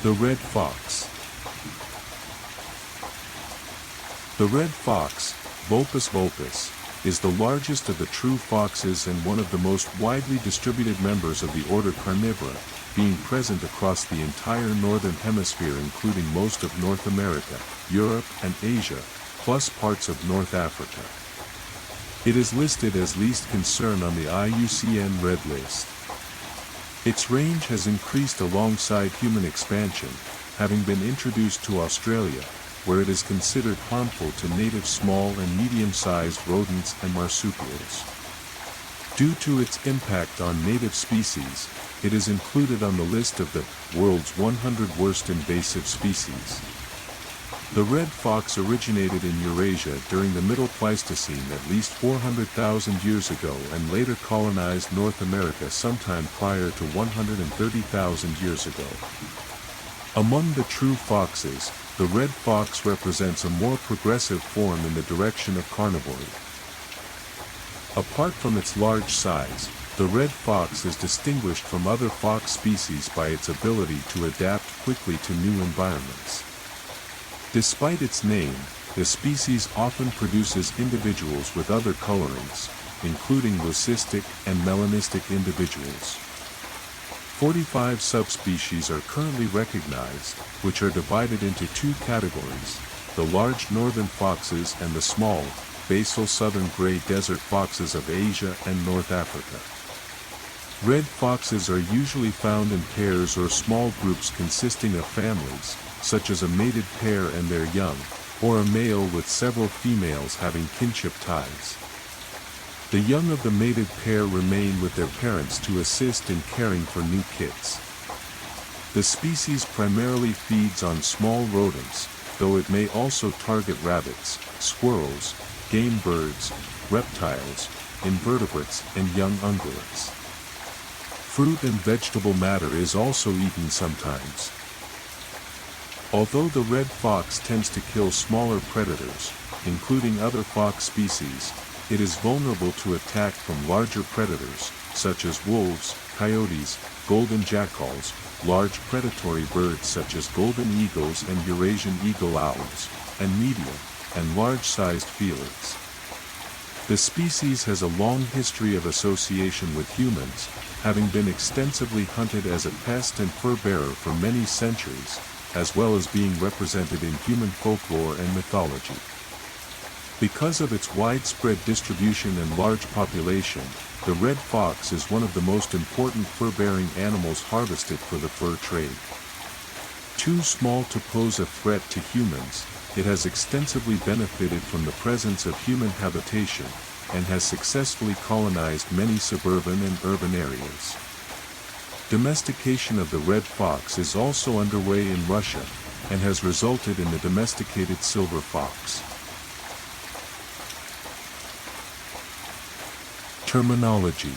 The red fox. The red fox, Vulpes vulpes, is the largest of the true foxes and one of the most widely distributed members of the order Carnivora, being present across the entire northern hemisphere including most of North America, Europe and Asia, plus parts of North Africa. It is listed as least concern on the IUCN Red List. Its range has increased alongside human expansion, having been introduced to Australia, where it is considered harmful to native small and medium-sized rodents and marsupials. Due to its impact on native species, it is included on the list of the world's 100 worst invasive species. The red fox originated in Eurasia during the Middle Pleistocene at least 400,000 years ago and later colonized North America sometime prior to 130,000 years ago. Among the true foxes, the red fox represents a more progressive form in the direction of carnivory. Apart from its large size, the red fox is distinguished from other fox species by its ability to adapt quickly to new environments. Despite its name, the species often produces individuals with other colorings, including leucistic and melanistic individuals. 45 subspecies are currently recognized, which are divided into two categories, the large northern foxes and the small, basal southern gray desert foxes of Asia and North Africa. Red foxes are usually found in pairs or small groups consisting of families, such as a mated pair and their young, or a male with several females having kinship ties. The young of the mated pair remain with their parents to assist in caring for new kits. The species primarily feeds on small rodents, though it may also target rabbits, squirrels, game birds, reptiles, invertebrates and young ungulates. Fruit and vegetable matter is also eaten sometimes. Although the red fox tends to kill smaller predators, including other fox species, it is vulnerable to attack from larger predators, such as wolves, coyotes, golden jackals, large predatory birds such as golden eagles and Eurasian eagle owls, and medium and large-sized felids. The species has a long history of association with humans, having been extensively hunted as a pest and fur-bearer for many centuries, as well as being represented in human folklore and mythology. Because of its widespread distribution and large population, the red fox is one of the most important fur-bearing animals harvested for the fur trade. Too small to pose a threat to humans, it has extensively benefited from the presence of human habitation, and has successfully colonized many suburban and urban areas. Domestication of the red fox is also underway in Russia, and has resulted in the domesticated silver fox. Terminology.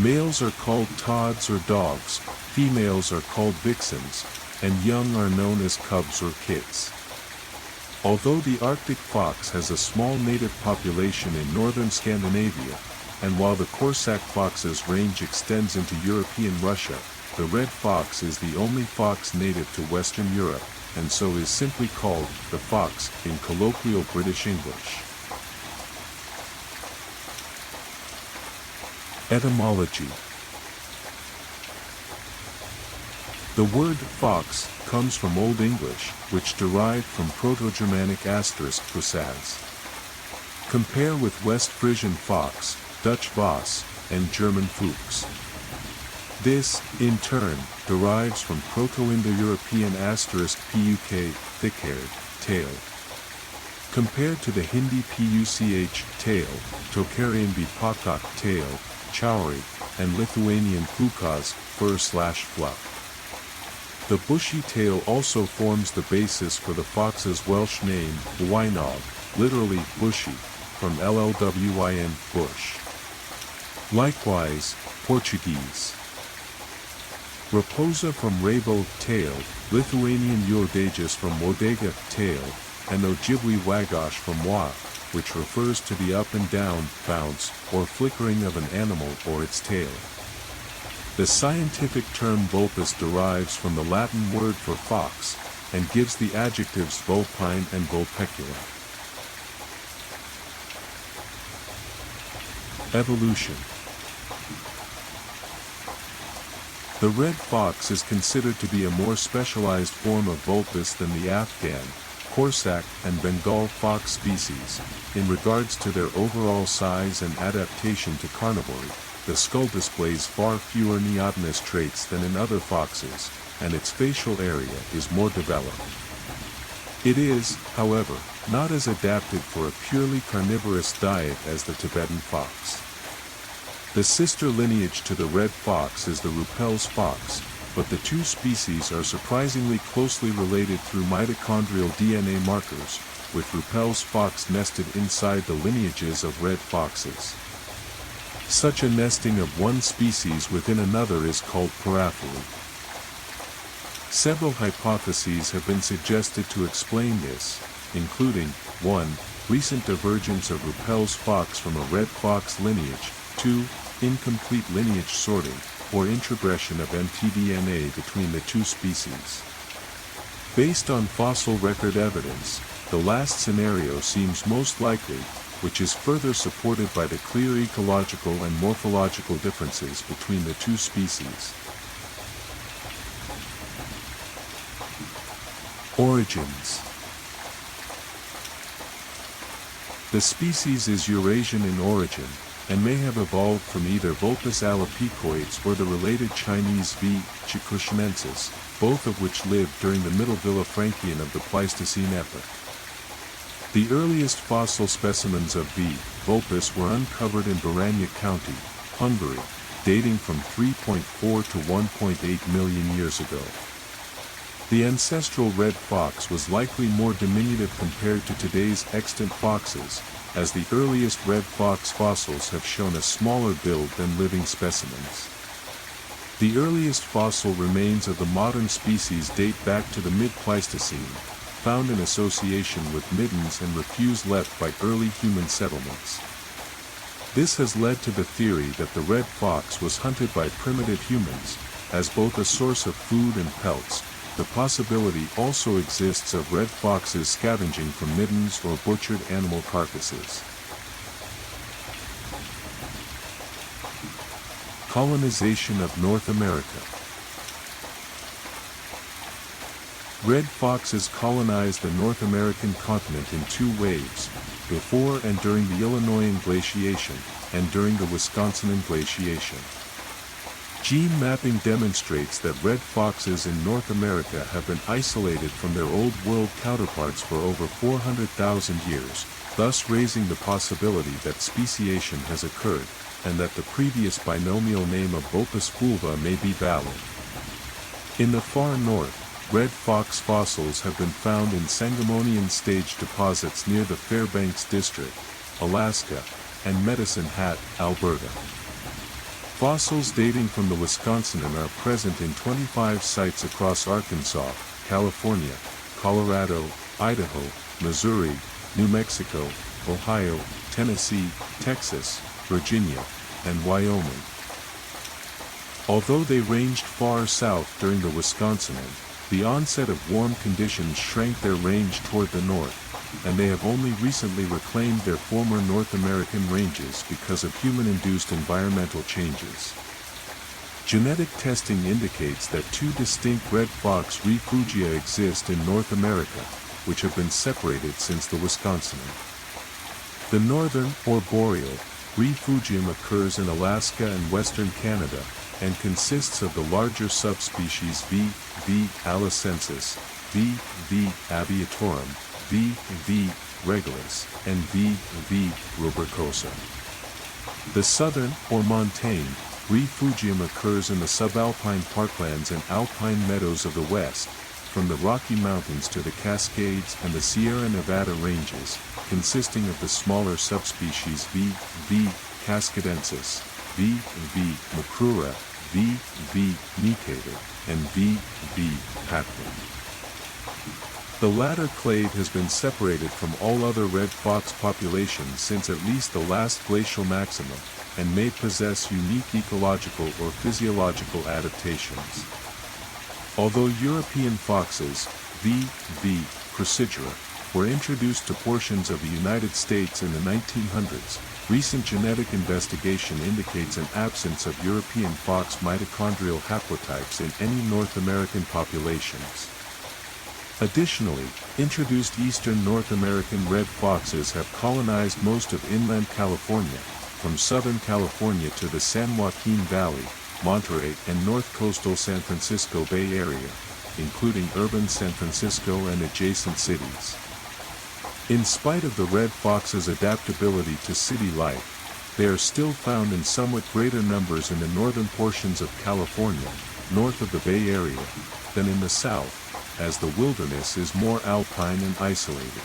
Males are called tods or dogs, females are called vixens, and young are known as cubs or kits. Although the Arctic fox has a small native population in northern Scandinavia, and while the Corsac fox's range extends into European Russia, the red fox is the only fox native to Western Europe, and so is simply called the fox in colloquial British English. Etymology. The word fox comes from Old English, which derived from Proto-Germanic *fusaz. Compare with West Frisian fox, Dutch Voss, and German Fuchs. This, in turn, derives from Proto-Indo-European *puk, thick-haired, tail. Compared to the Hindi puch, tail, Tocharian bipakak, tail, chowry, and Lithuanian pukaz, fur/fluff. The bushy tail also forms the basis for the fox's Welsh name, Wynog, literally bushy, from llwyn, bush. Likewise, Portuguese. Raposa from rabo, tail, Lithuanian Uodagus from wodega, tail, and Ojibwe wagosh from wa, which refers to the up and down, bounce, or flickering of an animal or its tail. The scientific term vulpus derives from the Latin word for fox, and gives the adjectives vulpine and vulpecula. Evolution. The red fox is considered to be a more specialized form of vulpus than the Afghan, Corsac, and Bengal fox species. In regards to their overall size and adaptation to carnivory, the skull displays far fewer neotenous traits than in other foxes, and its facial area is more developed. It is, however, not as adapted for a purely carnivorous diet as the Tibetan fox. The sister lineage to the red fox is the Ruppell's fox, but the two species are surprisingly closely related through mitochondrial DNA markers, with Ruppell's fox nested inside the lineages of red foxes. Such a nesting of one species within another is called paraphyly. Several hypotheses have been suggested to explain this, including 1. Recent divergence of Ruppell's fox from a red fox lineage, 2. Incomplete lineage sorting, or introgression of mtDNA between the two species. Based on fossil record evidence, the last scenario seems most likely, which is further supported by the clear ecological and morphological differences between the two species. Origins. The species is Eurasian in origin, and may have evolved from either Vulpus alopecoides or the related Chinese V. chikushinensis, both of which lived during the Middle Villafranchian of the Pleistocene epoch. The earliest fossil specimens of V. vulpus were uncovered in Baranya County, Hungary, dating from 3.4 to 1.8 million years ago. The ancestral red fox was likely more diminutive compared to today's extant foxes, as the earliest red fox fossils have shown a smaller build than living specimens. The earliest fossil remains of the modern species date back to the mid-Pleistocene, found in association with middens and refuse left by early human settlements. This has led to the theory that the red fox was hunted by primitive humans, as both a source of food and pelts. The possibility also exists of red foxes scavenging from middens or butchered animal carcasses. Colonization of North America. Red foxes colonized the North American continent in two waves, before and during the Illinoisan glaciation, and during the Wisconsin glaciation. Gene mapping demonstrates that red foxes in North America have been isolated from their Old World counterparts for over 400,000 years, thus raising the possibility that speciation has occurred, and that the previous binomial name of Vulpus fulva may be valid. In the far north, red fox fossils have been found in Sangamonian stage deposits near the Fairbanks District, Alaska, and Medicine Hat, Alberta. Fossils dating from the Wisconsinan are present in 25 sites across Arkansas, California, Colorado, Idaho, Missouri, New Mexico, Ohio, Tennessee, Texas, Virginia, and Wyoming. Although they ranged far south during the Wisconsinan, the onset of warm conditions shrank their range toward the north, and they have only recently reclaimed their former North American ranges because of human-induced environmental changes. Genetic testing indicates that two distinct red fox refugia exist in North America, which have been separated since the Wisconsinan. The northern, or boreal, refugium occurs in Alaska and western Canada, and consists of the larger subspecies V. allocensis, V. aviatorum, V. regalis, and V. rubricosa. The southern, or montane, refugium occurs in the subalpine parklands and alpine meadows of the west, from the Rocky Mountains to the Cascades and the Sierra Nevada ranges, consisting of the smaller subspecies V. cascadensis, V. macrura, V. nicator, and V. paquin. The latter clade has been separated from all other red fox populations since at least the last glacial maximum, and may possess unique ecological or physiological adaptations. Although European foxes, V. crucigerra, were introduced to portions of the United States in the 1900s, recent genetic investigation indicates an absence of European fox mitochondrial haplotypes in any North American populations. Additionally, introduced eastern North American red foxes have colonized most of inland California, from southern California to the San Joaquin Valley, Monterey and north coastal San Francisco Bay Area, including urban San Francisco and adjacent cities. In spite of the red fox's adaptability to city life, they are still found in somewhat greater numbers in the northern portions of California, north of the Bay Area, than in the south, as the wilderness is more alpine and isolated.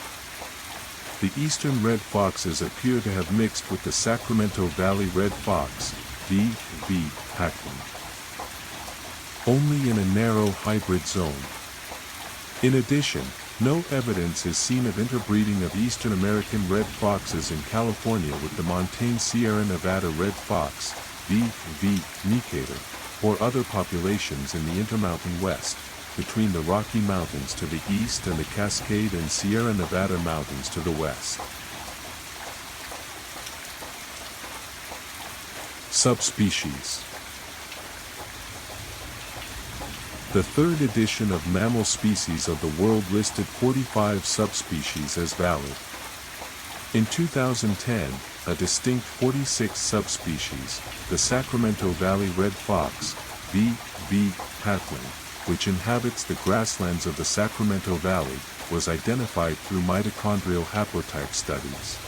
The eastern red foxes appear to have mixed with the Sacramento Valley red fox, V. Packman, only in a narrow hybrid zone. In addition, no evidence is seen of interbreeding of eastern American red foxes in California with the montane Sierra Nevada red fox, V. nicator, or other populations in the Intermountain West, between the Rocky Mountains to the east and the Cascade and Sierra Nevada Mountains to the west. Subspecies. The third edition of mammal species of the world listed 45 subspecies as valid. In 2010, a distinct 46 subspecies, the Sacramento Valley red fox, V. Packman, which inhabits the grasslands of the Sacramento Valley, was identified through mitochondrial haplotype studies.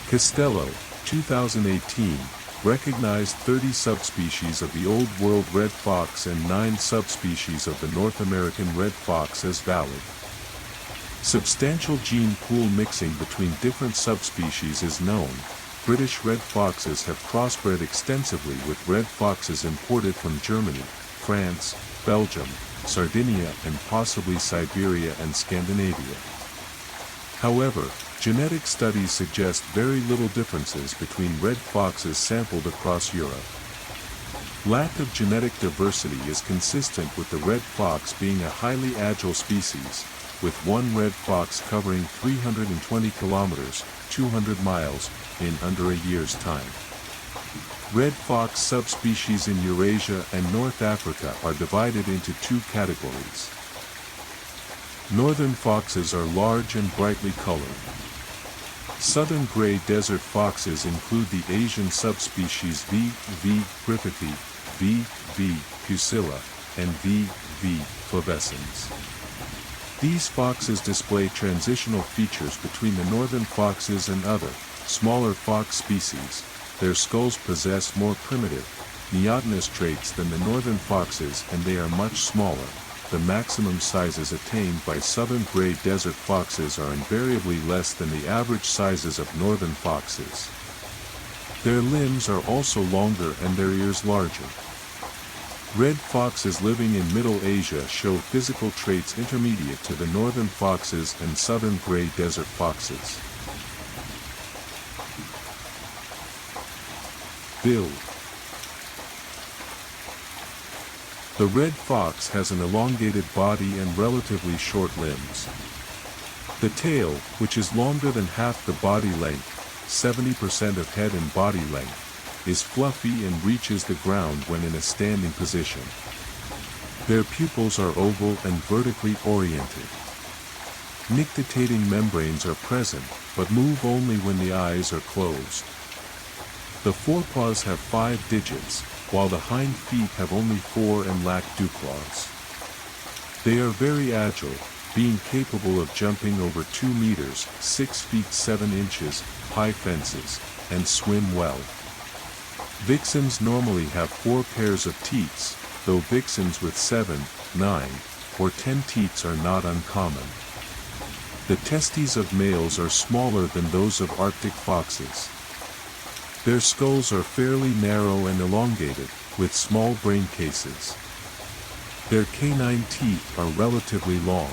Costello, 2018, recognized 30 subspecies of the Old World red fox and 9 subspecies of the North American red fox as valid. Substantial gene pool mixing between different subspecies is known. British red foxes have crossbred extensively with red foxes imported from Germany, France, Belgium, Sardinia and possibly Siberia and Scandinavia. However, genetic studies suggest very little differences between red foxes sampled across Europe. Lack of genetic diversity is consistent with the red fox being a highly agile species, with one red fox covering 320 kilometers, 200 miles, in under a year's time. Red fox subspecies in Eurasia and North Africa are divided into 2 categories. Northern foxes are large and brightly colored. Southern gray desert foxes include the Asian subspecies V. griffithii, V. pusilla, and V. flavescens. These foxes display transitional features between the northern foxes and other, smaller fox species. Their skulls possess more primitive, neotenous traits than the northern foxes and they are much smaller. The maximum sizes attained by southern gray desert foxes are invariably less than the average sizes of northern foxes. Their limbs are also longer and their ears larger. Red foxes living in Middle Asia show physical traits intermediate to the northern foxes and southern gray desert foxes. Build. The red fox has an elongated body and relatively short limbs. The tail, which is longer than half the body length, 70% of head and body length, is fluffy and reaches the ground when in a standing position. Their pupils are oval and vertically oriented. Nictitating membranes are present, but move only when the eyes are closed. The forepaws have 5 digits, while the hind feet have only 4 and lack dewclaws. They are very agile, being capable of jumping over 2 meters, 6 feet 7 inches, high fences, and swim well. Vixens normally have 4 pairs of teats, though vixens with 7, 9, or 10 teats are not uncommon. The testes of males are smaller than those of Arctic foxes. Their skulls are fairly narrow and elongated, with small brain cases. Their canine teeth are relatively long.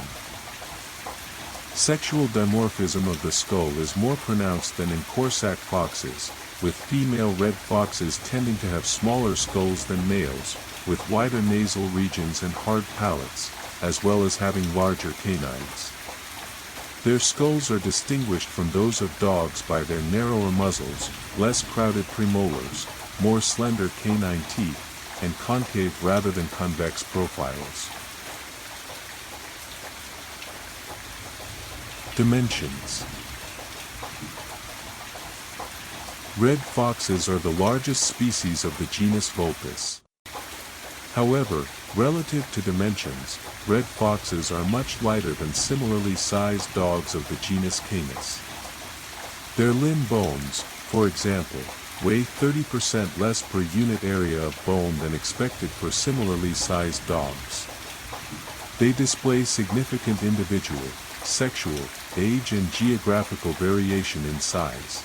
Sexual dimorphism of the skull is more pronounced than in Corsac foxes, with female red foxes tending to have smaller skulls than males, with wider nasal regions and hard palates, as well as having larger canines. Their skulls are distinguished from those of dogs by their narrower muzzles, less crowded premolars, more slender canine teeth, and concave rather than convex profiles. Dimensions. Red foxes are the largest species of the genus Vulpes. However, relative to dimensions, red foxes are much lighter than similarly sized dogs of the genus Canis. Their limb bones, for example, weigh 30% less per unit area of bone than expected for similarly sized dogs. They display significant individual, sexual, age and geographical variation in size.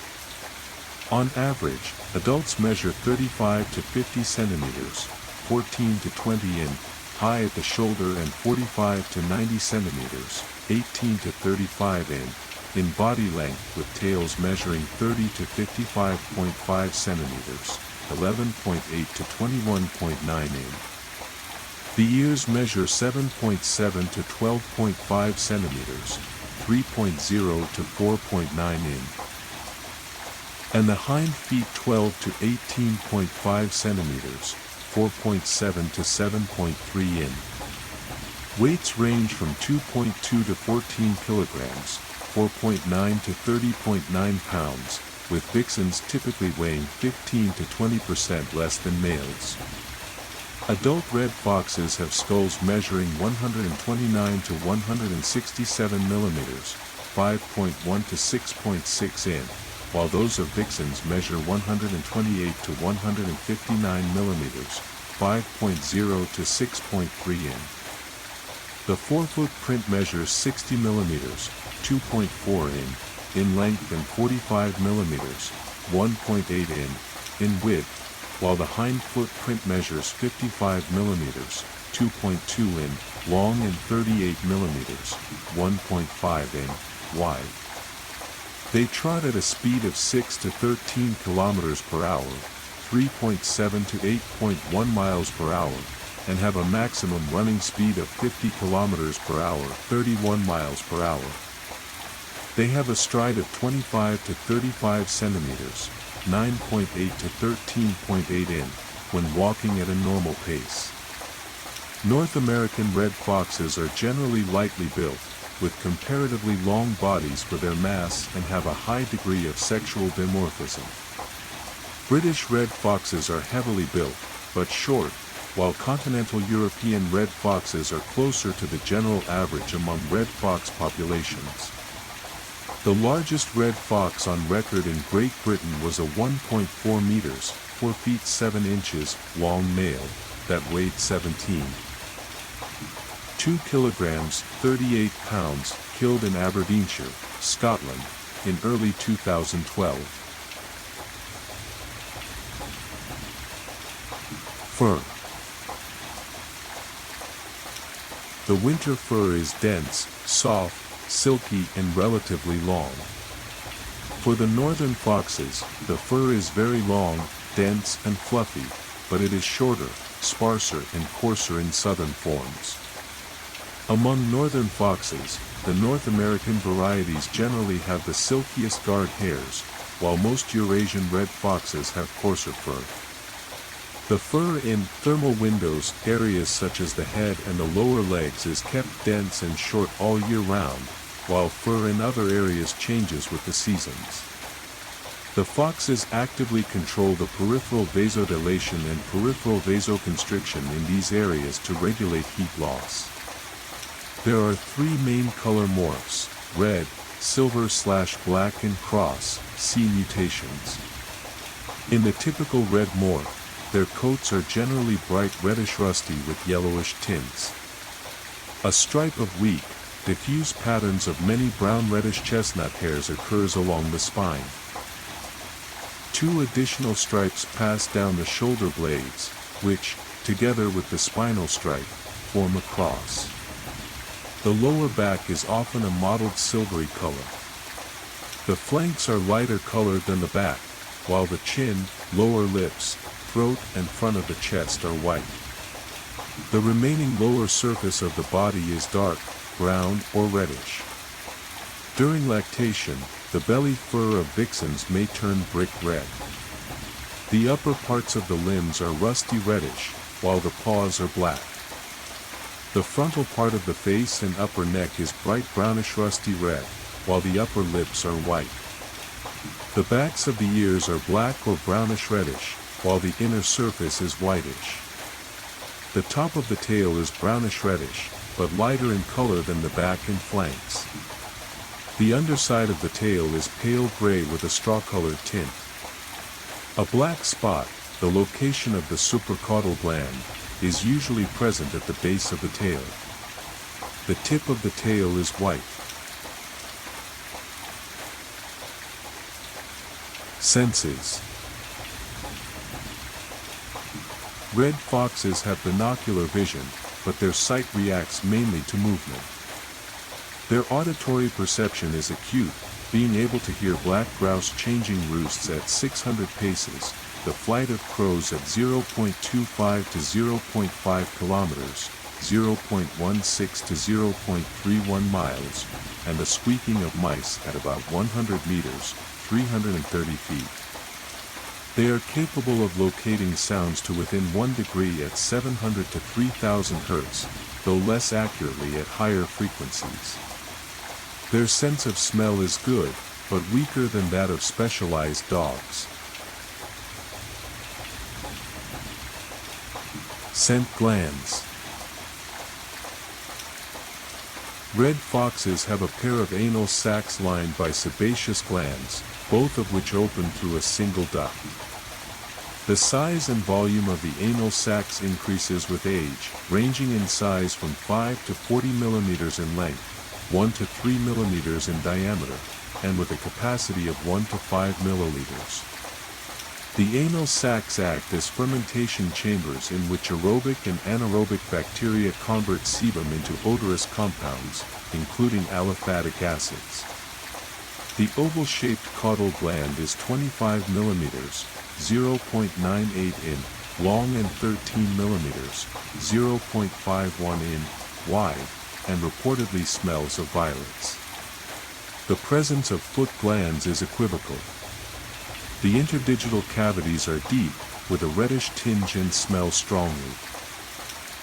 On average, adults measure 35 to 50 centimeters, 14 to 20 in high at the shoulder and 45 to 90 centimeters, 18 to 35 in body length, with tails measuring 30 to 55.5 centimeters, 11.8 to 21.9 in. The ears measure 7.7 to 12.5 centimeters, 3.0 to 4.9 in. And the hind feet 12 to 18.5 centimeters, 4.7 to 7.3 in. Weights range from 2.2 to 14 kilograms, 4.9 to 30.9 pounds, with vixens typically weighing 15 to 20% less than males. Adult red foxes have skulls measuring 129 to 167 millimeters, 5.1 to 6.6 in, while those of vixens measure 128 to 159 millimeters, 5.0 to 6.3 in. The forefoot print measures 60 millimeters, 2.4 in length and 45 millimeters, 1.8 in width, while the hind foot print measures 55 millimeters, 2.2 in long and 38 millimeters, 1.5 in wide. They trot at a speed of 6 to 13 kilometers per hour, 3.7 to 8.1 miles per hour, and have a maximum running speed of 50 kilometers per hour, 31 miles per hour. They have a stride of 25 to 35 centimeters, 9.8 to 13.8 in, when walking at a normal pace. North American red foxes are generally lightly built, with comparatively long bodies for their mass and have a high degree of sexual dimorphism. British red foxes are heavily built, but short, while continental European red foxes are closer to the general average among red fox populations. The largest red fox on record in Great Britain was a 1.4 meters, 4 feet 7 inches, long male, that weighed 2 kilograms, 38 pounds, killed in Aberdeenshire, Scotland, in early 2012. Fur. The winter fur is dense, soft, silky and relatively long. For the northern foxes, the fur is very long, dense and fluffy, but it is shorter, sparser and coarser in southern forms. Among northern foxes, the North American varieties generally have the silkiest guard hairs, while most Eurasian red foxes have coarser fur. The fur in thermal windows areas such as the head and the lower legs is kept dense and short all year round, while fur in other areas changes with the seasons. The foxes actively control the peripheral vasodilation and peripheral vasoconstriction in these areas to regulate heat loss. There are 3 main color morphs: red, silver/black and cross. See mutations. In the typical red morph, their coats are generally bright reddish rusty with yellowish tints. A stripe of weak, diffuse patterns of many brown reddish chestnut hairs occurs along the spine. 2 additional stripes pass down the shoulder blades, which, together with the spinal stripe, form a cross. The lower back is often a mottled silvery color. The flanks are lighter colored than the back, while the chin, lower lips, throat and front of the chest are white. The remaining lower surface of the body is dark, brown or reddish. During lactation, the belly fur of vixens may turn brick red. The upper parts of the limbs are rusty reddish, while the paws are black. The frontal part of the face and upper neck is bright brownish rusty red, while the upper lips are white. The backs of the ears are black or brownish reddish, while the inner surface is whitish. The top of the tail is brownish reddish, but lighter in color than the back and flanks. The underside of the tail is pale gray with a straw-colored tint. A black spot, the location of the supracaudal gland, is usually present at the base of the tail. The tip of the tail is white. Senses. Red foxes have binocular vision, but their sight reacts mainly to movement. Their auditory perception is acute, being able to hear black grouse changing roosts at 600 paces, the flight of crows at 0.25 to 0.5 kilometers, 0.16 to 0.31 miles, and the squeaking of mice at about 100 meters, 330 feet. They are capable of locating sounds to within 1 degree at 700 to 3000 Hz, though less accurately at higher frequencies. Their sense of smell is good, but weaker than that of specialized dogs. Scent glands. Red foxes have a pair of anal sacs lined by sebaceous glands, both of which open through a single duct. The size and volume of the anal sacs increases with age, ranging in size from 5 to 40 millimeters in length, 1 to 3 millimeters in diameter, and with a capacity of 1 to 5 milliliters. The anal sacs act as fermentation chambers in which aerobic and anaerobic bacteria convert sebum into odorous compounds, including aliphatic acids. The oval-shaped caudal gland is 25 millimeters, 0.98 in, long and 13 millimeters, 0.51 in, wide, and reportedly smells of violets. The presence of foot glands is equivocal. The interdigital cavities are deep, with a reddish tinge and smell strongly.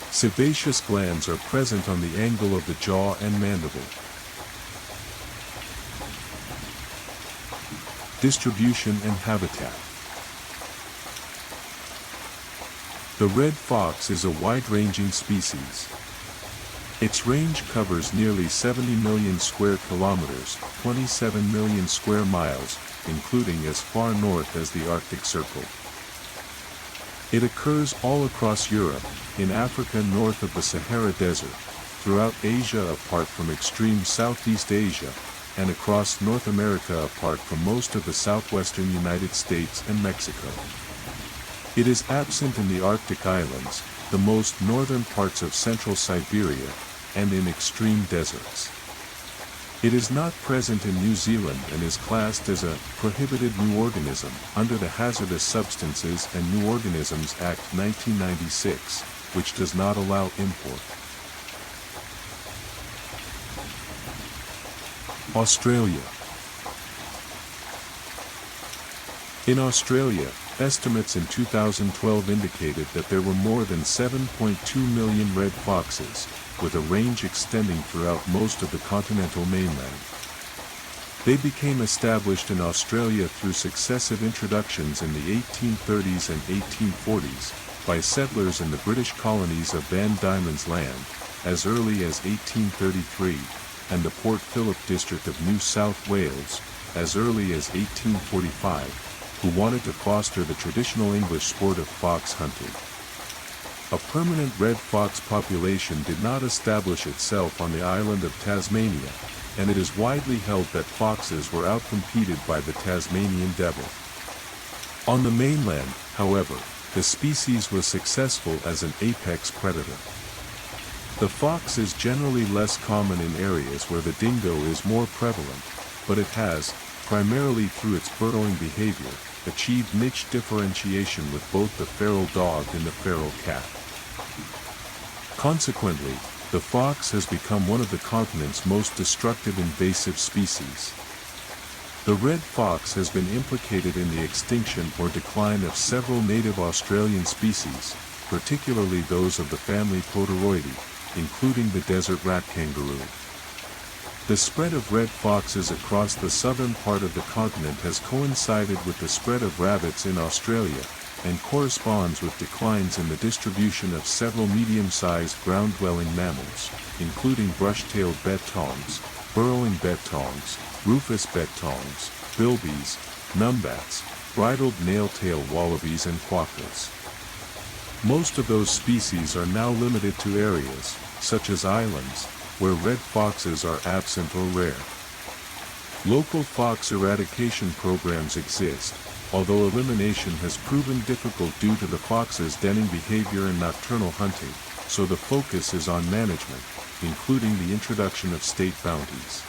Sebaceous glands are present on the angle of the jaw and mandible. Distribution and habitat. The red fox is a wide-ranging species. Its range covers nearly 70 million square kilometers, 27 million square miles, including as far north as the Arctic Circle. It occurs all across Europe, in Africa north of the Sahara Desert, throughout Asia apart from extreme Southeast Asia, and across North America apart from most of the southwestern United States and Mexico. It is absent in the Arctic islands, the most northern parts of central Siberia, and in extreme deserts. It is not present in New Zealand and is classed as a prohibited new organism under the Hazardous Substances and New Organisms Act 1996, which does not allow import. Australia. In Australia, estimates in 2012 indicated that there were more than 7.2 million red foxes, with a range extending throughout most of the continental mainland. They became established in Australia through successive introductions in the 1830s and 1840s, by settlers in the British colonies of Van Diemen's Land, as early as 1833, and the Port Phillip district of New South Wales, as early as 1845, who wanted to foster the traditional English sport of fox hunting. A permanent red fox population did not establish itself on the island of Tasmania, and it is widely held that foxes were outcompeted by the Tasmanian devil. On the mainland, however, the species was successful as an apex predator. The fox is generally less common in areas where the dingo is more prevalent, but it has, primarily through its burrowing behavior, achieved niche differentiation with both the feral dog and the feral cat. Consequently, the fox has become one of the continent's most destructive invasive species. The red fox has been implicated in the extinction or decline of several native Australian species, particularly those of the family Poteroideae, including the desert rat kangaroo. The spread of red foxes across the southern part of the continent has coincided with the spread of rabbits in Australia, and corresponds with declines in the distribution of several medium-sized ground-dwelling mammals, including brush-tailed bed-tongs, burrowing bed-tongs, rufous bed-tongs, bilbies, numbats, bridled nail-tail wallabies and quokkas. Most of those species are now limited to areas, such as islands, where red foxes are absent or rare. Local fox eradication programs exist, although elimination has proven difficult due to the fox's denning behavior and nocturnal hunting, so the focus is on management, including the introduction of state bounties.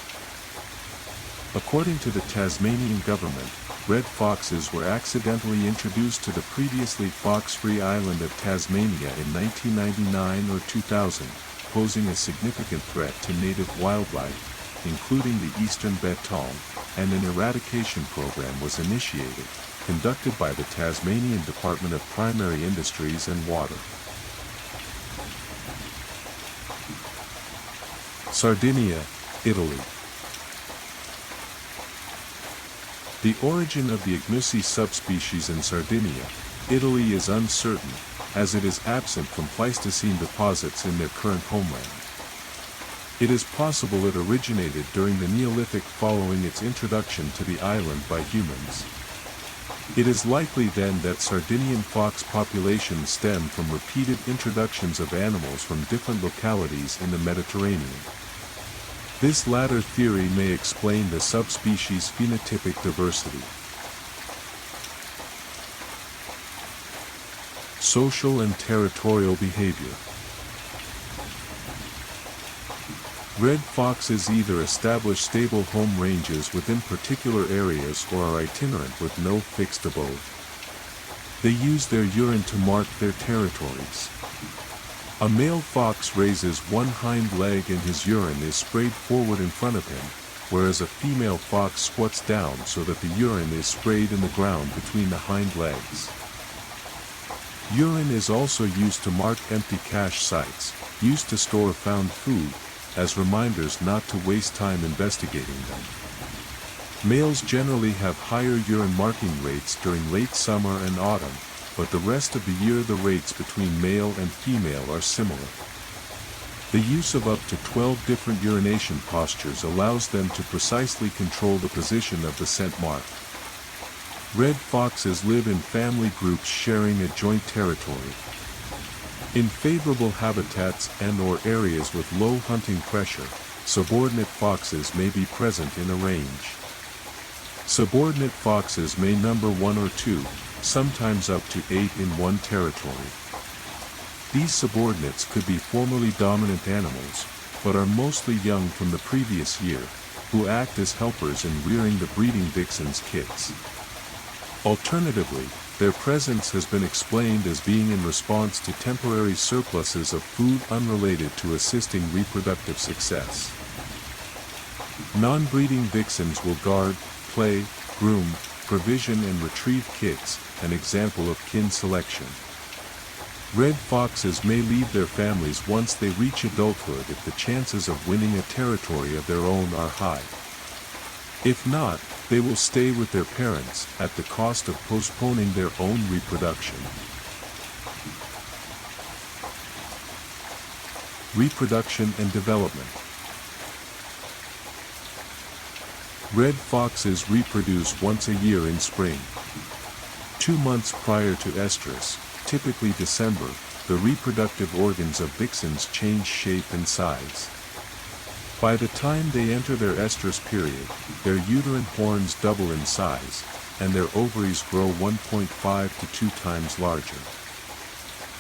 According to the Tasmanian government, red foxes were accidentally introduced to the previously fox-free island of Tasmania in 1999 or 2000, posing a significant threat to native wildlife, including the eastern bettong, and an eradication program was initiated, conducted by the Tasmanian Department of Primary Industries and Water. Sardinia, Italy. The origin of the Ignussi subspecies in Sardinia, Italy is uncertain, as it is absent from Pleistocene deposits in their current homeland. It is possible it originated during the Neolithic following its introduction to the island by humans. It is likely then that Sardinian fox populations stem from repeated introductions of animals from different localities in the Mediterranean. This latter theory may explain the subspecies' phenotypic diversity. Social and territorial behavior. Red foxes either establish stable home ranges within particular areas or are itinerant with no fixed abode. They use their urine to mark their territories. A male fox raises one hind leg and his urine is sprayed forward in front of him, whereas a female fox squats down so that the urine is sprayed in the ground between the hind legs. Urine is also used to mark empty cache sites, used to store found food, as reminders not to waste time investigating them. Males generally have higher urine marking rates during late summer and autumn, but the rest of the year the rates between male and female are similar. The use of up to 12 different urination postures allows them to precisely control the position of the scent mark. Red foxes live in family groups sharing a joint territory. In favorable habitats and/or areas with low hunting pressure, subordinate foxes may be present in a range. Subordinate foxes may number 1 or 2, sometimes up to 8 in one territory. These subordinates could be formerly dominant animals, but are mostly young from the previous year, who act as helpers in rearing the breeding vixen's kits. Alternatively, their presence has been explained as being in response to temporary surpluses of food unrelated to assisting reproductive success. Non-breeding vixens will guard, play, groom, provision and retrieve kits, an example of kin selection. Red foxes may leave their families once they reach adulthood if the chances of winning a territory of their own are high. If not, they will stay with their parents at the cost of postponing their own reproduction. Reproduction and development. Red foxes reproduce once a year in spring. 2 months prior to estrus, typically December, the reproductive organs of vixens change shape and size. By the time they enter their estrus period, their uterine horns double in size, and their ovaries grow 1.5 to 2 times larger.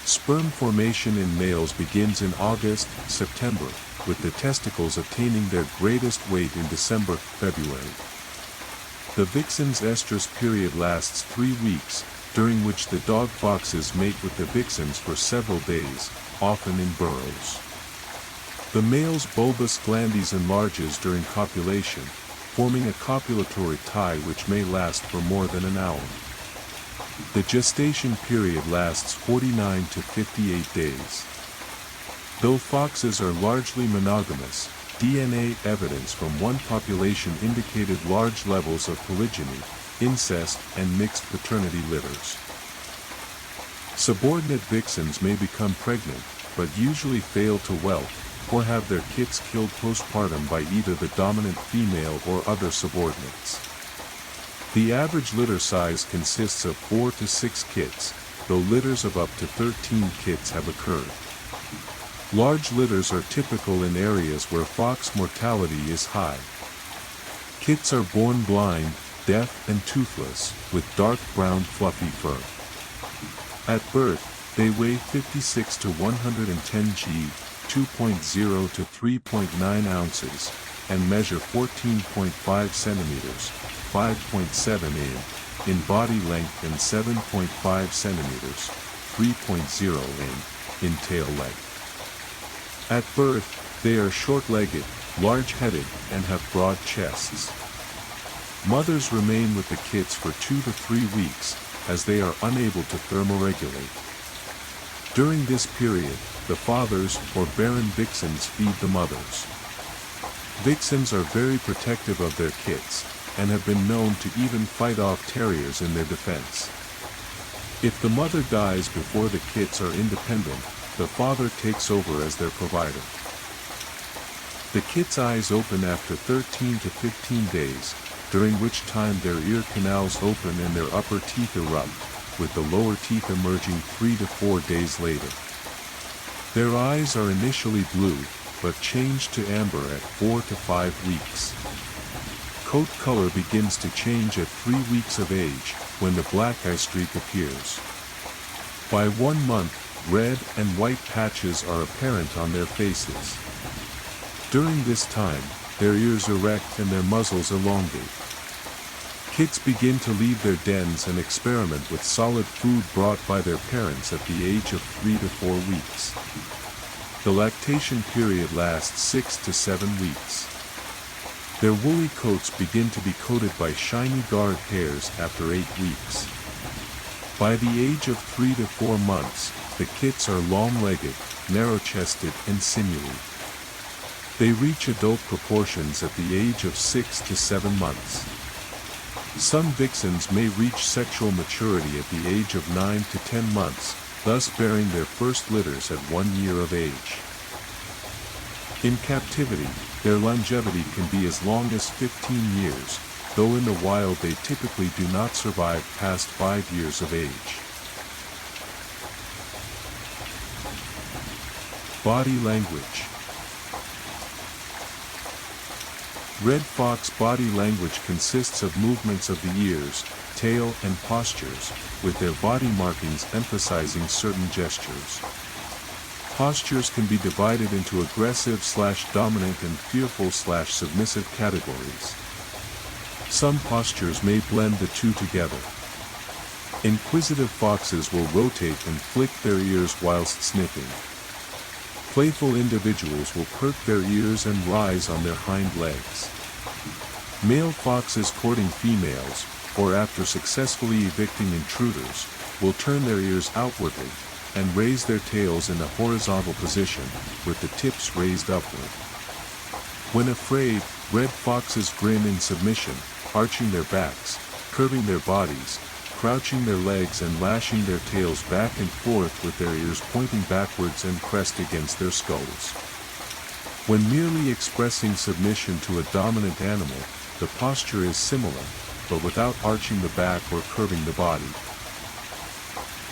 Sperm formation in males begins in August-September, with the testicles attaining their greatest weight in December-February. The vixen's estrus period lasts 3 weeks, during which the dog foxes mate with the vixens for several days, often in burrows. The male's bulbous glandes enlarges during copulation, forming a copulatory tie which may last for more than an hour. The gestation period lasts 49 to 58 days. Though foxes are largely monogamous, DNA evidence from one population indicated large levels of polygyny, incest, and mixed paternity litters. Subordinate vixens may become pregnant, but usually fail to whelp, or have their kits killed postpartum by either the dominant female or other subordinates. The average litter size consists of 4 to 6 kits, though litters of up to 13 kits have occurred. Large litters are typical in areas where fox mortality is high. Kits are born blind, deaf, and toothless, with dark brown fluffy fur. At birth, they weigh 56 to 110 g, 2.0 to 3.9 ounces, and measure 14.5 centimeters, 5.7 in body length and 7.5 centimeters, 3.0 in tail length. At birth, they are short-legged, large-headed, and have broad chests. Mothers remain with the kits for 2 to 3 weeks, as they are unable to thermoregulate. During this period, the fathers, or barren vixens, feed the mothers. Vixens are very protective of their kits, and have been known to even fight off terriers in their defense. If the mother dies before the kits are independent, the father takes over as their provider. The kit's eyes open after 13 to 15 days, during which time their ear canals open and their upper teeth erupt, with the lower teeth emerging 3 to 4 days later. Their eyes are initially blue, but change to amber at 4 to 5 weeks. Coat color begins to change at 3 weeks of age, when the black eye streak appears. By 1 month, red and white patches are apparent on their faces. During this time, their ears erect and their muzzles elongate. Kits begin to leave their dens and experiment with solid food brought by their parents at the age of 3 to 4 weeks. The lactation period lasts 6 to 7 weeks. Their woolly coats begin to be coated by shiny guard hairs after 8 weeks. By the age of 3 to 4 months, the kits are long-legged, narrow-chested, and sinewy. They reach adult proportions at the age of 6 to 7 months. Some vixens may reach sexual maturity at the age of 9 to 10 months, thus bearing their first litters at 1 year of age. In captivity, their longevity can be as long as 15 years, though in the wild they typically do not survive past 5 years of age. Body language. Red fox body language consists of movements of the ears, tail, and postures, with their body markings emphasizing certain gestures. Postures can be divided into aggressive/dominant and fearful/submissive categories. Some postures may blend the two together. Inquisitive foxes will rotate and flick their ears whilst sniffing. Playful individuals will perk their ears and rise on their hind legs. Male foxes courting females, or after successfully evicting intruders, will turn their ears outwardly, and raise their tails in a horizontal position, with the tips raised upward. When afraid, red foxes grin in submission, arching their backs, curving their bodies, crouching their legs and lashing their tails back and forth with their ears pointing backwards and pressed against their skulls. When merely expressing submission to a dominant animal, the posture is similar, but without arching the back or curving the body.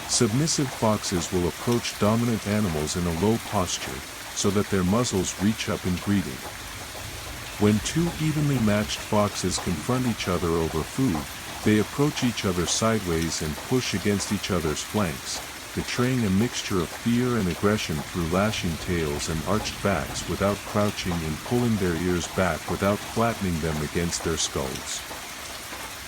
Submissive foxes will approach dominant animals in a low posture, so that their muzzles reach up in greeting. When two evenly matched foxes confront each other over food, they approach each other sideways and push against each other's flanks, betraying a mixture of fear and aggression through lashing tails and arched backs without crouching and pulling their ears back without flattening them against their skulls.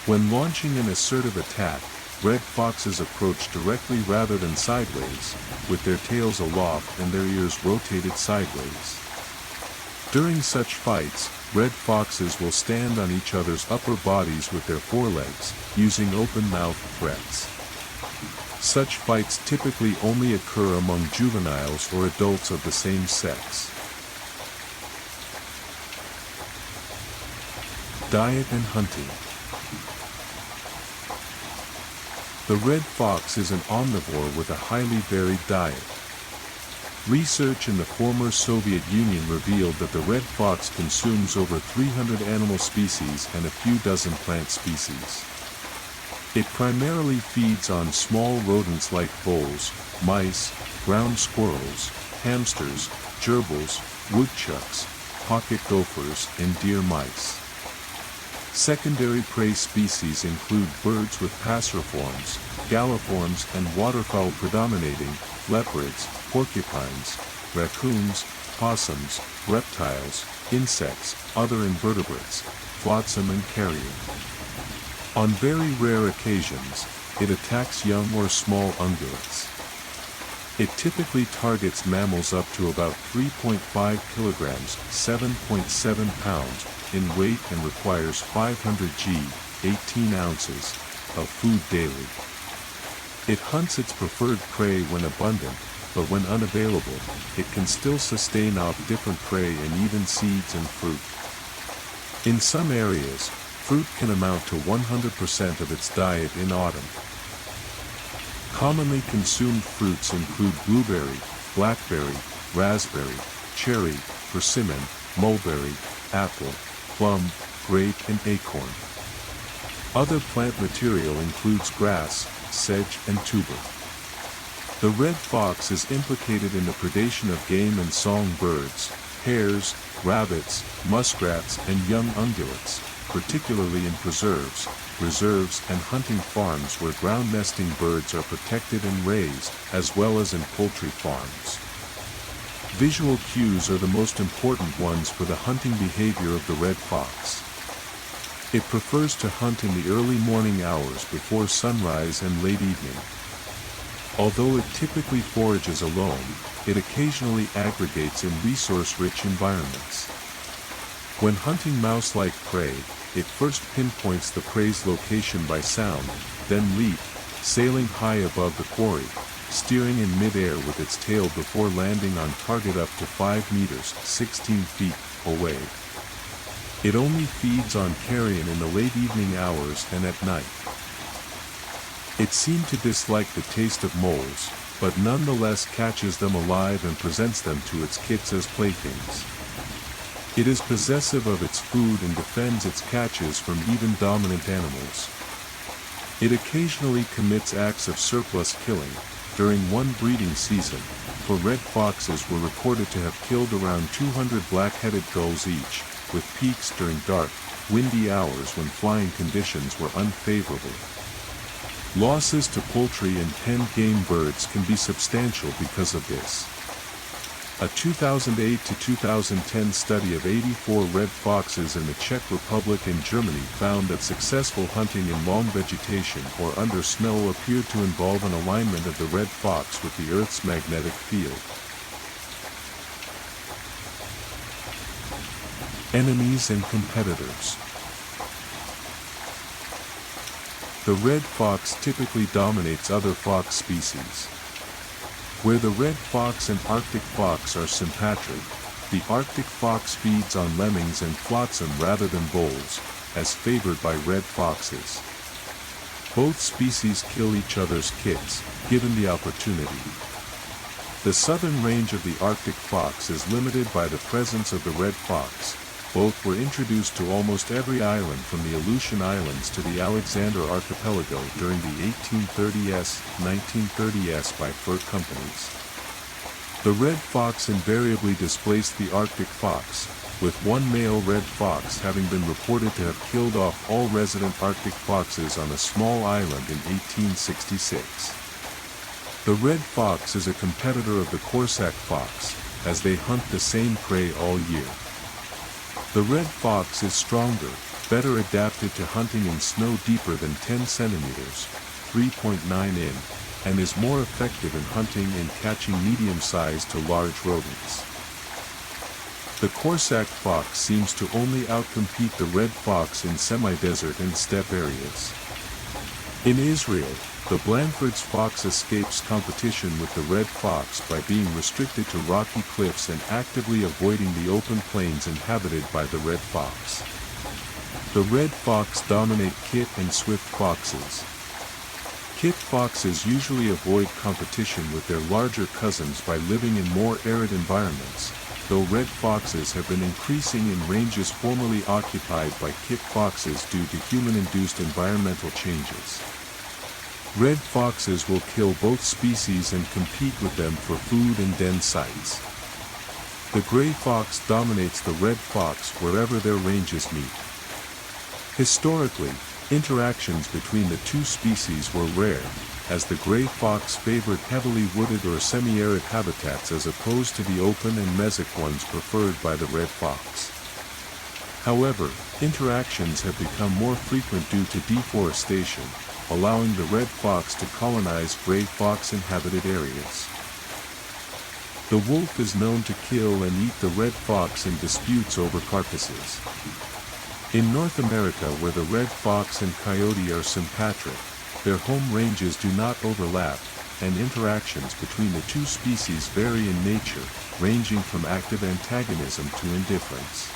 When launching an assertive attack, red foxes approach directly rather than sideways, with their tails aloft and their ears rotated sideways. During such fights, red foxes will stand on each other's upper bodies with their forelegs, using open-mouthed threats. Such fights typically only occur among juveniles or adults of the same sex. Diet and hunting. The red fox is an omnivore with a highly varied diet. Research in the former Soviet Union revealed that the red fox consumes over 300 animal species and a few dozen plant species. It primarily feeds on small rodents like voles, mice, ground squirrels, hamsters, gerbils, woodchucks, pocket gophers, and deer mice. Secondary prey species include birds with passeriforms, galliforms, and waterfowl predominating, leopards, porcupines, raccoons, possums, reptiles, insects, other invertebrates, flotsam and carrion. On very rare occasions, it attacks young or small ungulates. It typically targets mammals up to about 3.5 kilograms, 7.7 pounds, in weight and requires 500 g, 18 ounces, of food daily. It hunts its preferred prey when abundant, but when unavailable, it can still sustain off different prey and even seeds and fruit. In some areas, fruit can amount to 100% of its diet in autumn. Commonly consumed fruits include blueberry, blackberry, raspberry, cherry, persimmon, mulberry, apple, plum, grape, and acorn. Other plant material includes grass, sedge, and tuber. The red fox is implicated in the predation of game and songbirds, hares, rabbits, muskrats, and young ungulates, particularly in preserves, reserves, and hunting farms where ground nesting birds are protected and raised, as well as in poultry farms. Visual cues are the most important ones for the hunting behavior of the red fox. It prefers to hunt in the early morning hours before sunrise and late evening. Although it typically forages alone, it occasionally aggregates in resource-rich environments. When hunting mouse-like prey, it first pinpoints the prey's location by sound, then leap, sailing high above the quarry, steering in mid-air with its tail before landing on target up to 5 meters, 16 feet, away. It only feeds on carrion in the late evening hours and at night. It seemed to dislike the taste of moles, but nonetheless catches them alive and presents them to its kits as playthings. It is possessive of its food and defends its catches from even dominant animals. It occasionally commits acts of surplus killing. During one breeding season, for red foxes were reported to have killed around 200 black-headed gulls each, with peaks during dark, windy hours when flying conditions were unfavorable. Losses to poultry and penned game birds can be substantial because of this. A 2008 to 2010 study of 84 red foxes in the Czech Republic and Germany found that successful hunting in long vegetation or under snow appeared to involve an alignment of the red fox with the Earth's magnetic field. Enemies and competitors. The red fox typically dominates other fox species. Where the red fox and Arctic fox are sympatric, the Arctic fox feeds on lemmings and flotsam rather than voles, as favored by red foxes. Both species kill each other's kits, given the opportunity. The southern range of the Arctic fox is limited by the presence of the red fox. Both were introduced to almost every island from the Aleutian Islands to the Alexander Archipelago during the 1830s, 1930s by fur companies. The red fox invariably displaced the Arctic fox, with one male red fox having been reported to have killed off all resident Arctic foxes on a small island in 1866. The red fox is a competitor of the Corsac fox, as they hunt the same prey all year. The red fox is stronger, better adapted to hunting in snow deeper than 10 centimeters, 3.9 in, and is more effective in hunting and catching medium-sized to large rodents. The Corsac fox seems to only outcompete the red fox in semi-desert and steppe areas. In Israel, the Blandford's fox escapes competition with the red fox by being restricted to rocky cliffs and actively avoiding the open plains inhabited by the red fox. The red fox dominate kit and swift foxes. Kit foxes usually avoid competition with their larger cousins by living in more arid environments, though red foxes have been increasing in ranges formerly occupied by kit foxes due to human-induced environmental changes. Red foxes will kill both species and compete with them for food and den sites. The gray fox dominates the red fox wherever their ranges meet. Historically, interactions between the two species were rare, as the gray fox favored heavily wooded or semi-arid habitats as opposed to the open and mesic ones preferred by the red fox. However, interactions have become more frequent due to deforestation, allowing the red fox to colonize gray fox-inhabited areas. The wolf is known to kill and eat the red fox in disputes over carcasses. In North America, where the red fox and coyote are sympatric, their home ranges do not overlap, and interactions between the two species vary in nature, ranging from active antagonism to indifference.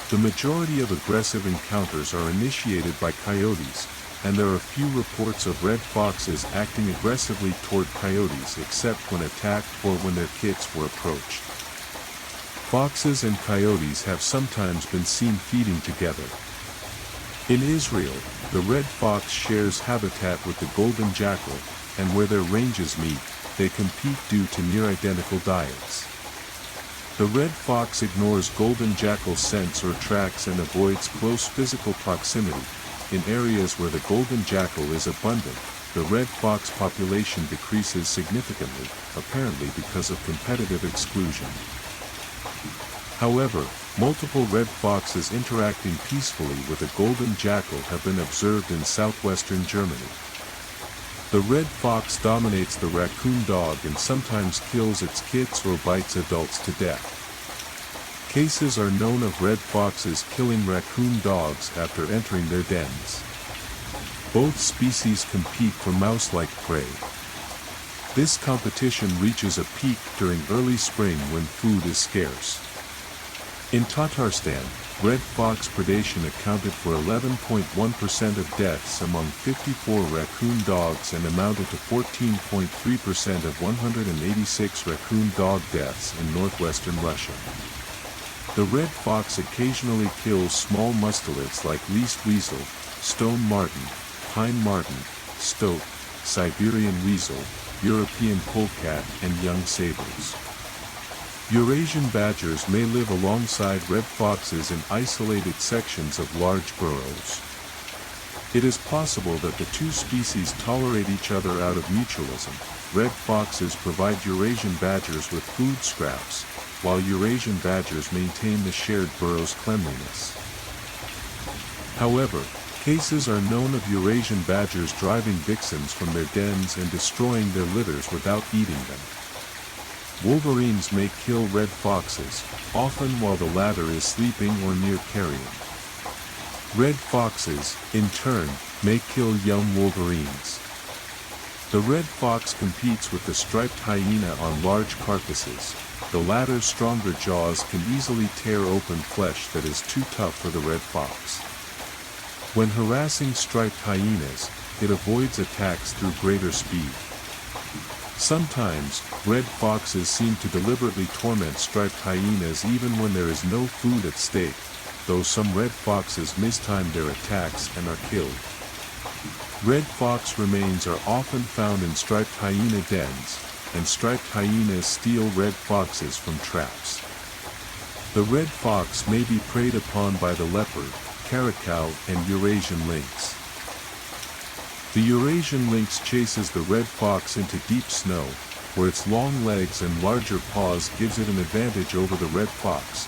The majority of aggressive encounters are initiated by coyotes, and there are few reports of red foxes acting aggressively toward coyotes except when attacked or when their kits were approached. Foxes and coyotes have sometimes been seen feeding together. In Israel, the red fox shares habitat with the golden jackal, and where their ranges meet, they compete due to near-identical diets. The red fox ignores golden jackal scents or tracks and avoids close physical proximity. In areas where the golden jackal is abundant, the red fox population decreases significantly, apparently because of competitive exclusion. However, multiple red foxes interacting peacefully with a golden jackal have been observed in southwestern Germany. The red fox dominates the raccoon dog and sometimes kills its kits or bites adults to death. Cases are known of red foxes killing raccoon dogs after entering their dens. Both species compete for mouse-like prey. This competition reaches a peak during early spring when food is scarce. In Tatarstan, red fox predation accounted for 11.1% of deaths among 54 raccoon dogs and amounted to 14.3% of 186 raccoon dog deaths in northwestern Russia. The red fox occasionally kills small mustelids like least weasel, stone marten, pine marten, stoat, Siberian weasel, European polecat, and young sabres. Eurasian badgers may live alongside red foxes in isolated sections of large burrows. It is possible that the two species tolerate each other out of mutualism. Red foxes provide Eurasian badgers with food scraps, while Eurasian badgers maintain the shared burrow's cleanliness. However, cases are known of Eurasian badgers driving vixens from their dens and destroying their litters without eating them. Wolverines may kill red foxes, often while the latter is sleeping or near carrion. Red foxes, in turn, may kill young wolverines. The red fox competes with the striped hyena on large carcasses. The latter's stronger jaws can easily tear open flesh that is too tough for the red fox. When harassing striped hyenas, it avoids attacks through greater speed. Sometimes, red foxes seem to deliberately torment striped hyenas even when there is no food at stake, though some red foxes mistime their attacks and are killed. Red fox remains are often found in striped hyena dens, and striped hyenas steal red foxes from traps. The red fox may be preyed upon by the leopard, caracal, and Eurasian lynx. The Eurasian lynx chases the red fox into deep snow, where its long legs and larger paws gives it an advantage over the red fox,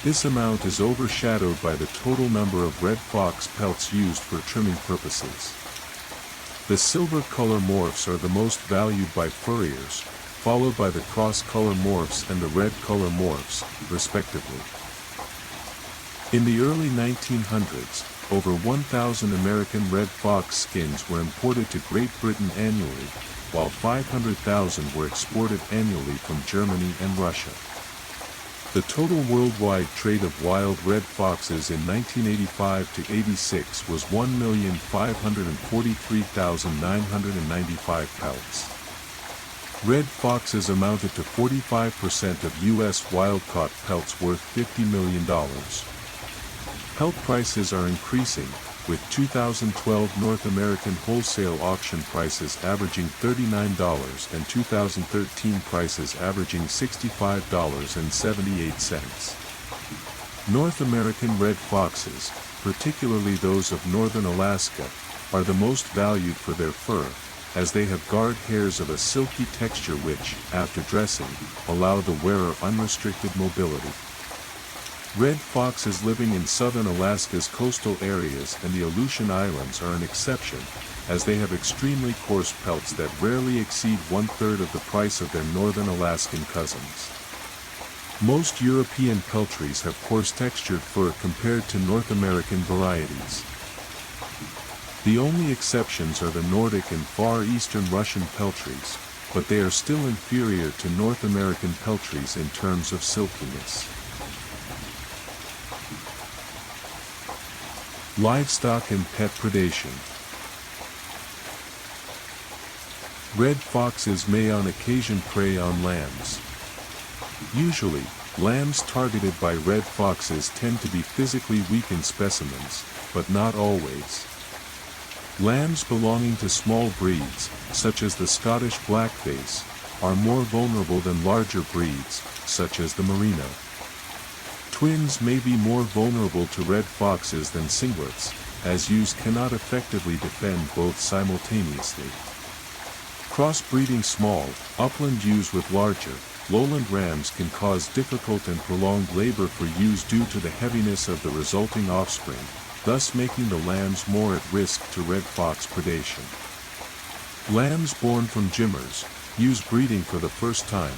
This amount is overshadowed by the total number of red fox pelts used for trimming purposes. The silver color morphs are the most valued by furriers, followed by the cross-color morphs and the red color morphs, respectively. In the early 1900s, over 1,000 American red fox skins were imported to Great Britain annually, while 500,000 were exported annually from Germany and Russia. The total worldwide trade of wild red foxes in 1985 to 86 was 1,543,995 pelts. Red foxes amounted to 45% of U.S. wild-caught pelts worth $50 million. Pelt prices are increasing, with 2012 North American wholesale auction prices averaging $39 and 2013 prices averaging $65.78. North American red foxes, particularly those of northern Alaska, are the most valued for their fur, as they have guard hairs of a silky texture which, after dressing, allow the wearer unrestricted mobility. Red foxes living in southern Alaska's coastal areas and the Aleutian Islands are an exception, as they have extremely coarse pelts that rarely exceed one-third of the price of their northern Alaskan cousins. Most European peltries have coarse textured fur compared to North American varieties. The only exceptions are the Nordic and Far Eastern Russian peltries, but they are still inferior to North American peltries in terms of silkiness. Livestock and pet predation. Red foxes may on occasion prey on lambs. Usually, lambs targeted by red foxes tend to be physically weakened specimens, but not always. Lambs belonging to small breeds, such as the Scottish Blackface, are more vulnerable than larger breeds, such as the Merino. Twins may be more vulnerable to red foxes than singlets, as ewes cannot effectively defend both simultaneously. Crossbreeding small, upland ewes with larger, lowland rams can cause difficult and prolonged labor for ewes due to the heaviness of the resulting offspring, thus making the lambs more at risk to red fox predation. Lambs born from jimmers, ewes breeding for the first time,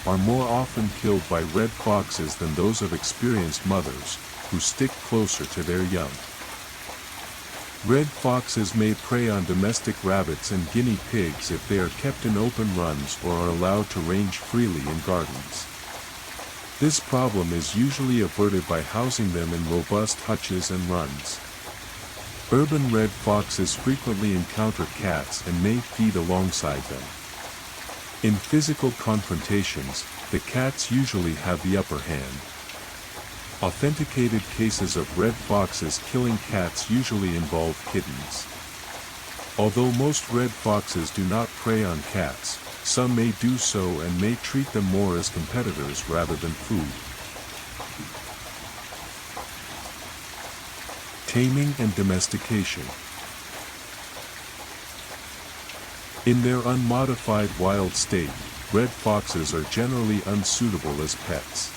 are more often killed by red foxes than those of experienced mothers, who stick closer to their young. Red foxes may prey on domestic rabbits and guinea pigs if they are kept in open runs or are allowed to range freely in gardens. This problem is usually averted by housing them in robust hutches and runs. Urban red foxes frequently encounter cats and may feed alongside them. In physical confrontations, the cats usually have the upper hand. Authenticated cases of red foxes killing cats usually involve kittens. Although most red foxes do not prey on cats, some may do so and may treat them more as competitors rather than food. Taming and domestication. In their unmodified wild state, red foxes are generally unsuitable as pets.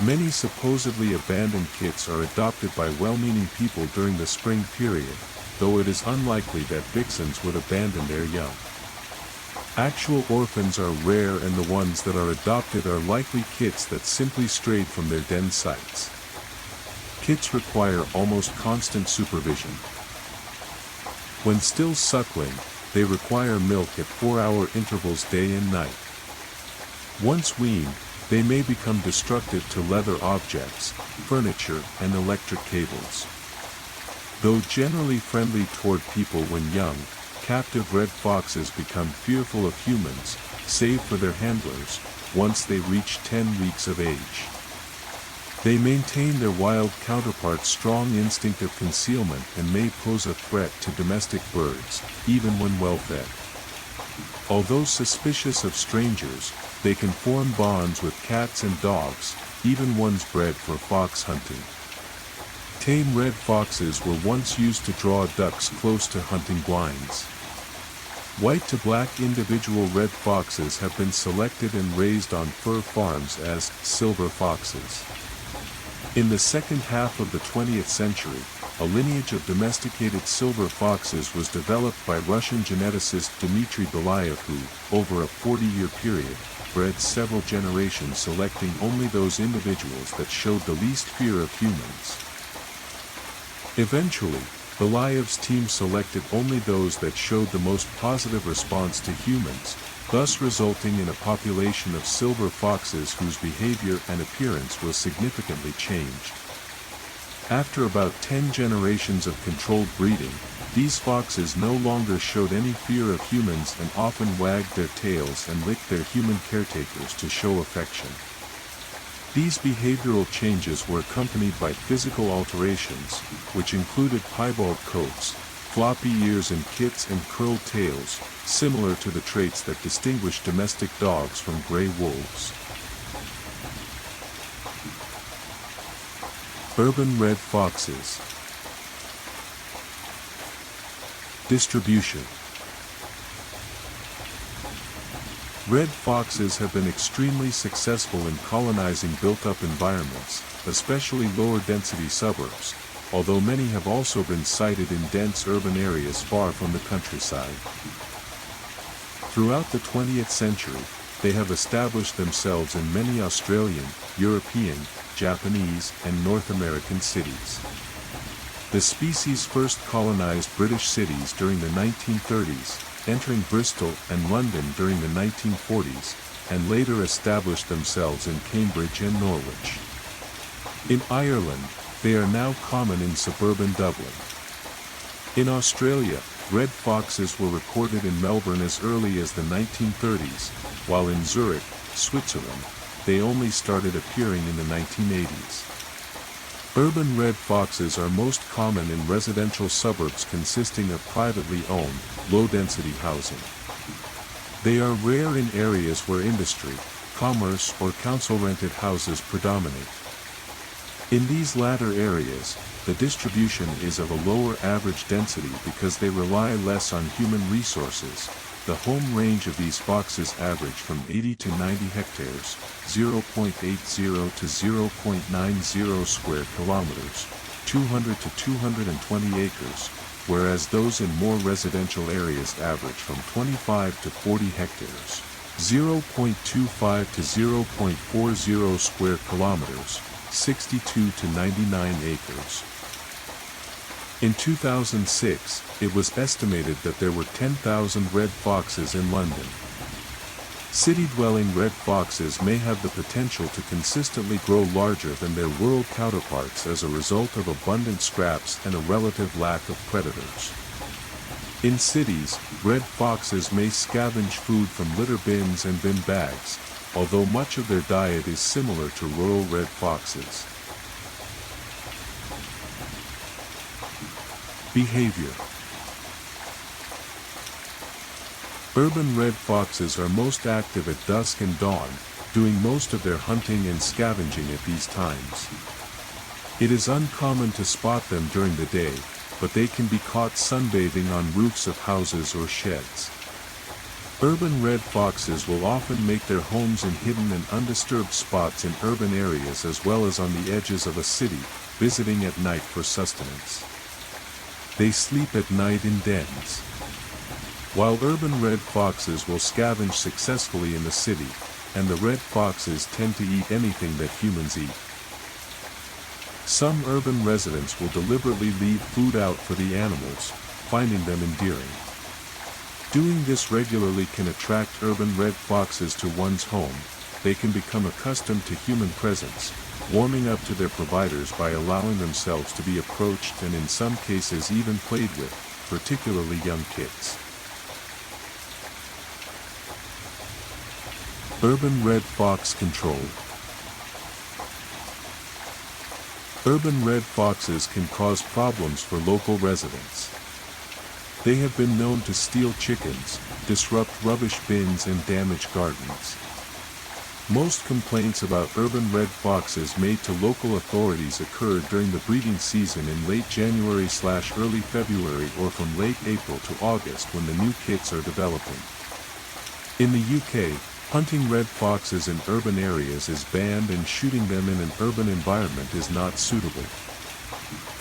Many supposedly abandoned kits are adopted by well-meaning people during the spring period, though it is unlikely that vixens would abandon their young. Actual orphans are rare, and the ones that are adopted are likely kits that simply strayed from their den sites. Kits require almost constant supervision. When still suckling, they require milk at 4-hour intervals day and night. Once weaned, they may become destructive to leather objects, furniture, and electric cables. Though generally friendly toward people when young, captive red foxes become fearful of humans, save for their handlers, once they reach 10 weeks of age. They maintain their wild counterparts' strong instinct of concealment and may pose a threat to domestic birds, even when well fed. Although suspicious of strangers, they can form bonds with cats and dogs, even ones bred for fox hunting. Tame red foxes were once used to draw ducks close to hunting blinds. White to black individual red foxes have been selected and raised on fur farms as silver foxes. In the second half of the 20th century, a lineage of domesticated silver foxes was developed by Russian geneticist Dmitry Belyaev who, over a 40-year period, bred several generations selecting only those individuals that showed the least fear of humans. Eventually, Belaev's team selected only those that showed the most positive response to humans, thus resulting in a population of silver foxes whose behavior and appearance was significantly changed. After about 10 generations of controlled breeding, these foxes no longer showed any fear of humans and often wagged their tails and licked their human caretakers to show affection. These behavioral changes were accompanied by physical alterations, which included piebald coats, floppy ears in kits and curled tails, similar to the traits that distinguish domestic dogs from gray wolves. Urban red foxes. Distribution. Red foxes have been extremely successful in colonizing built-up environments, especially lower-density suburbs, although many have also been sighted in dense urban areas far from the countryside. Throughout the 20th century, they have established themselves in many Australian, European, Japanese, and North American cities. The species first colonized British cities during the 1930s, entering Bristol and London during the 1940s, and later established themselves in Cambridge and Norwich. In Ireland, they are now common in suburban Dublin. In Australia, red foxes were recorded in Melbourne as early as the 1930s, while in Zurich, Switzerland, they only started appearing in the 1980s. Urban red foxes are most common in residential suburbs consisting of privately owned, low-density housing. They are rare in areas where industry, commerce or council-rented houses predominate. In these latter areas, the distribution is of a lower average density because they rely less on human resources. The home range of these foxes average from 80 to 90 hectares, 0.80 to 0.90 square kilometers, 200 to 220 acres, whereas those in more residential areas average from 25 to 40 hectares, 0.25 to 0.40 square kilometers, 62 to 99 acres. In 2006, it was estimated that there were 10,000 red foxes in London. City-dwelling red foxes may have the potential to consistently grow larger than their rural counterparts as a result of abundant scraps and a relative lack of predators. In cities, red foxes may scavenge food from litter bins and bin bags, although much of their diet is similar to rural red foxes. Behavior. Urban red foxes are most active at dusk and dawn, doing most of their hunting and scavenging at these times. It is uncommon to spot them during the day, but they can be caught sunbathing on roofs of houses or sheds. Urban red foxes will often make their homes in hidden and undisturbed spots in urban areas as well as on the edges of a city, visiting at night for sustenance. They sleep at night in dens. While urban red foxes will scavenge successfully in the city, and the red foxes tend to eat anything that humans eat. Some urban residents will deliberately leave food out for the animals, finding them endearing. Doing this regularly can attract urban red foxes to one's home. They can become accustomed to human presence, warming up to their providers by allowing themselves to be approached and in some cases even played with, particularly young kids. Urban red fox control. Urban red foxes can cause problems for local residents. They have been known to steal chickens, disrupt rubbish bins and damage gardens. Most complaints about urban red foxes made to local authorities occurred during the breeding season in late January/early February or from late April to August when the new kits are developing. In the UK, Hunting red foxes in urban areas is banned and shooting them in an urban environment is not suitable.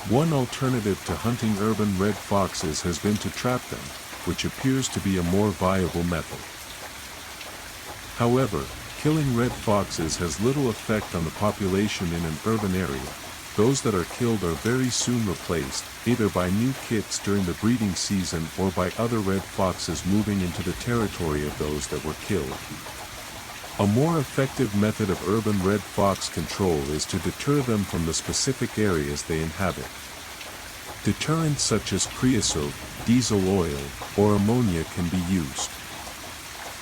One alternative to hunting urban red foxes has been to trap them, which appears to be a more viable method. However, killing red foxes has little effect on the population in an urban area. Those that are killed are very soon replaced, either by new kits during the breeding season or by other red foxes moving into the territory of those that were killed. A more effective method of urban red fox control is to deter them from the specific areas they inhabit. Deterrents such as creosote, diesel oil, or ammonia can be used.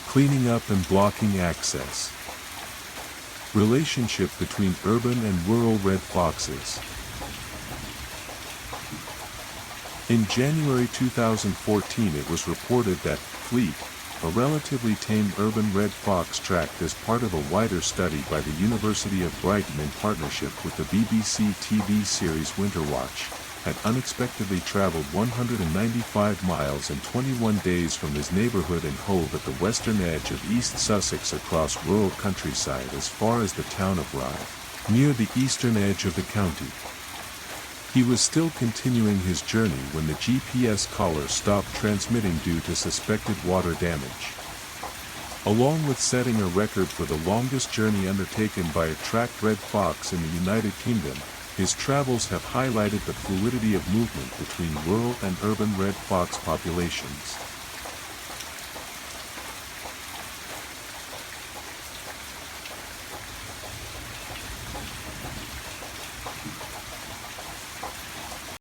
Cleaning up and blocking access. Relationship between urban and rural red foxes. In January 2014 it was reported that Fleet, a relatively tame urban red fox tracked as part of a wider study by the University of Brighton in partnership with the BBC TV series Winter Watch, had unexpectedly traveled 195 miles in 21 days from his neighborhood in Hove at the western edge of East Sussex across rural countryside as far as the town of Rye, near the eastern edge of the county. He was still continuing his journey when the GPS collar stopped transmitting due to suspected water damage. Along with setting a record for the longest journey undertaken by a tracked red fox in the United Kingdom, his travels have highlighted the fluidity of movement between rural and urban red fox populations.